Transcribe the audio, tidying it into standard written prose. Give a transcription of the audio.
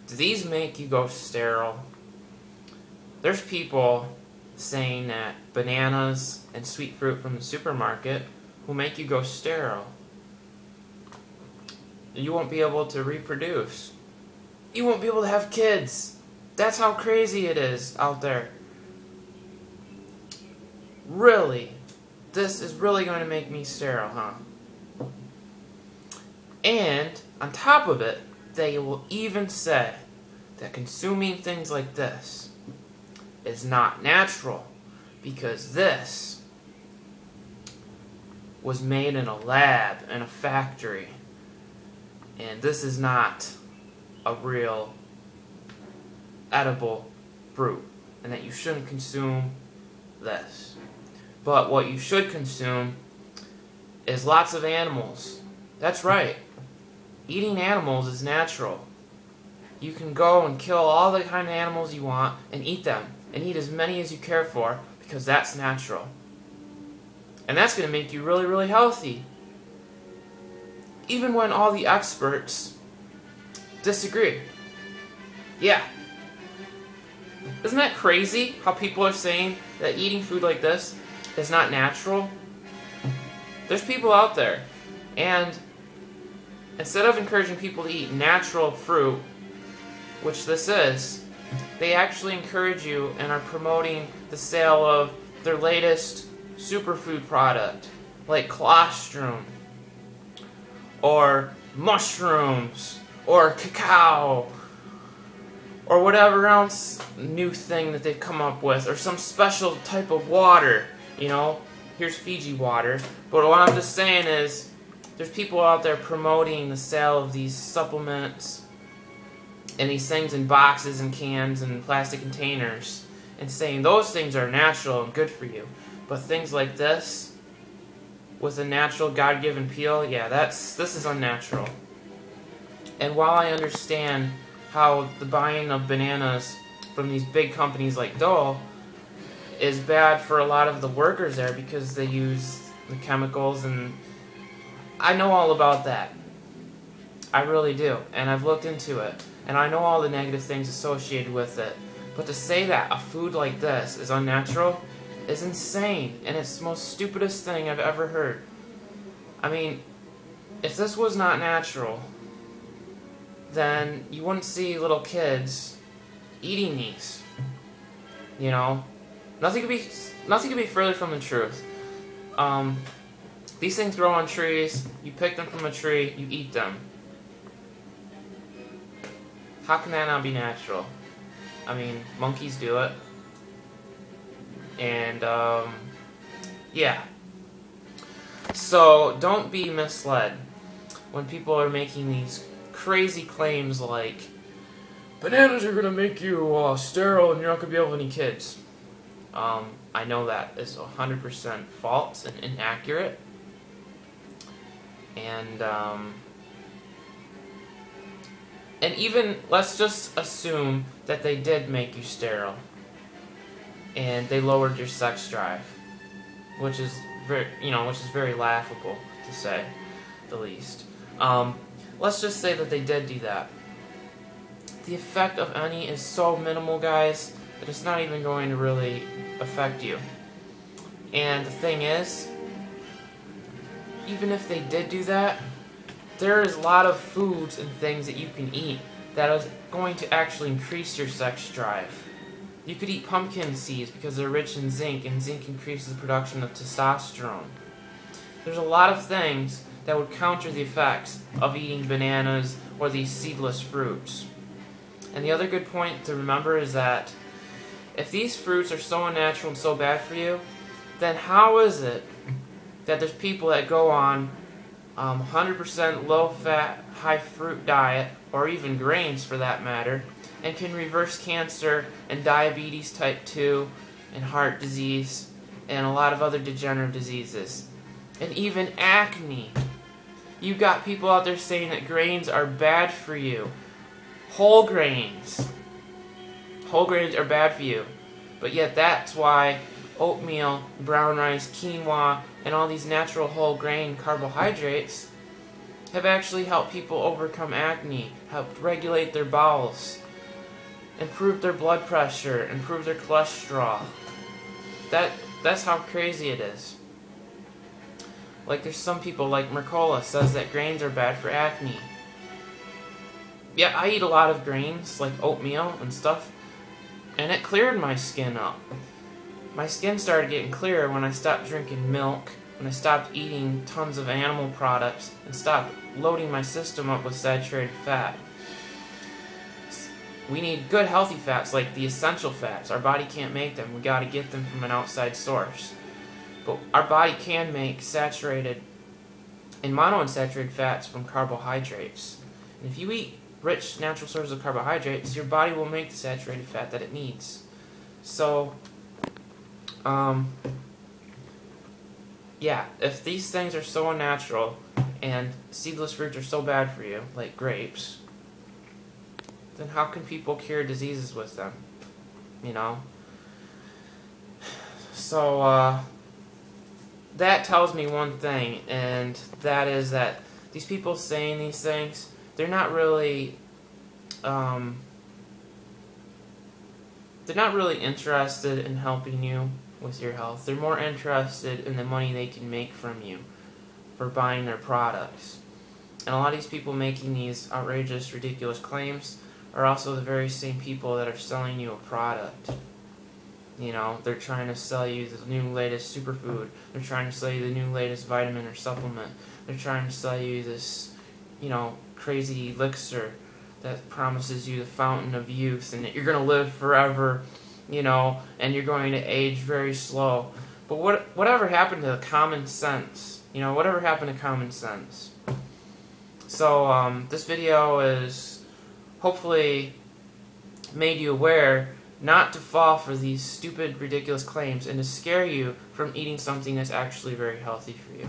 do these make you go sterile? There's people saying that bananas and sweet fruit from the supermarket will make you go sterile. You won't be able to reproduce. You won't be able to have kids. That's how crazy it is out there. Really? This is really going to make me sterile, huh? And on top of it, they will even say that consuming things like this is not natural because this was made in a lab, in a factory, and this is not a real edible fruit, and that you shouldn't consume this. But what you should consume is lots of animals. That's right. Eating animals is natural. You can go and kill all the kind of animals you want and eat them, and eat as many as you care for, because that's natural. And that's going to make you really, really healthy. Even when all the experts disagree. Yeah. Isn't that crazy how people are saying that eating food like this is not natural? There's people out there, and instead of encouraging people to eat natural fruit, which this is, they actually encourage you and are promoting the sale of their latest superfood product, like colostrum, or mushrooms, or cacao, or whatever else new thing that they've come up with, or some special type of water, you know. Here's Fiji water. But what I'm just saying is, there's people out there promoting the sale of these supplements and these things in boxes and cans and plastic containers, and saying those things are natural and good for you. But things like this, with a natural God-given peel, yeah, this is unnatural. And while I understand how the buying of bananas from these big companies like Dole is bad for a lot of the workers there because they use the chemicals, and I know all about that. I really do, and I've looked into it, and I know all the negative things associated with it. But to say that a food like this is unnatural is insane, and it's the most stupidest thing I've ever heard. I mean, if this was not natural, then you wouldn't see little kids eating these. You know, nothing could be further from the truth. These things grow on trees. You pick them from a tree. You eat them. How can that not be natural? I mean, monkeys do it. And yeah. So don't be misled when people are making these crazy claims like bananas are gonna make you sterile and you're not gonna be able to have any kids. I know that is 100% false and inaccurate. And even let's just assume that they did make you sterile and they lowered your sex drive, which is very laughable to say the least. Let's just say that they did do that. The effect of any is so minimal, guys, that it's not even going to really affect you. And the thing is, even if they did do that, there is a lot of foods and things that you can eat that is going to actually increase your sex drive. You could eat pumpkin seeds because they're rich in zinc, and zinc increases the production of testosterone. There's a lot of things that would counter the effects of eating bananas or these seedless fruits. And the other good point to remember is that if these fruits are so unnatural and so bad for you, then how is it that there's people that go on 100% low-fat, high-fruit diet, or even grains for that matter, and can reverse cancer and diabetes type 2 and heart disease and a lot of other degenerative diseases, and even acne? You got people out there saying that grains are bad for you. Whole grains are bad for you, but yet that's why oatmeal, brown rice, quinoa, and all these natural whole grain carbohydrates have actually helped people overcome acne, helped regulate their bowels, improve their blood pressure, improve their cholesterol. That's how crazy it is. Like, there's some people, like Mercola says that grains are bad for acne. Yeah, I eat a lot of grains, like oatmeal and stuff, and it cleared my skin up. My skin started getting clearer when I stopped drinking milk, when I stopped eating tons of animal products, and stopped loading my system up with saturated fat. We need good healthy fats, like the essential fats. Our body can't make them. We got to get them from an outside source. But our body can make saturated and monounsaturated fats from carbohydrates. And if you eat rich natural sources of carbohydrates, your body will make the saturated fat that it needs. So, yeah, if these things are so unnatural and seedless fruits are so bad for you, like grapes, then how can people cure diseases with them? You know? So, that tells me one thing, and that is that these people saying these things, they're not really interested in helping you with your health. They're more interested in the money they can make from you for buying their products. And a lot of these people making these outrageous, ridiculous claims are also the very same people that are selling you a product. You know, they're trying to sell you the new latest superfood. They're trying to sell you the new latest vitamin or supplement. They're trying to sell you this, you know, crazy elixir that promises you the fountain of youth and that you're going to live forever, you know, and you're going to age very slow. But whatever happened to common sense? You know, whatever happened to common sense? So, this video is hopefully made you aware not to fall for these stupid, ridiculous claims and to scare you from eating something that's actually very healthy for you.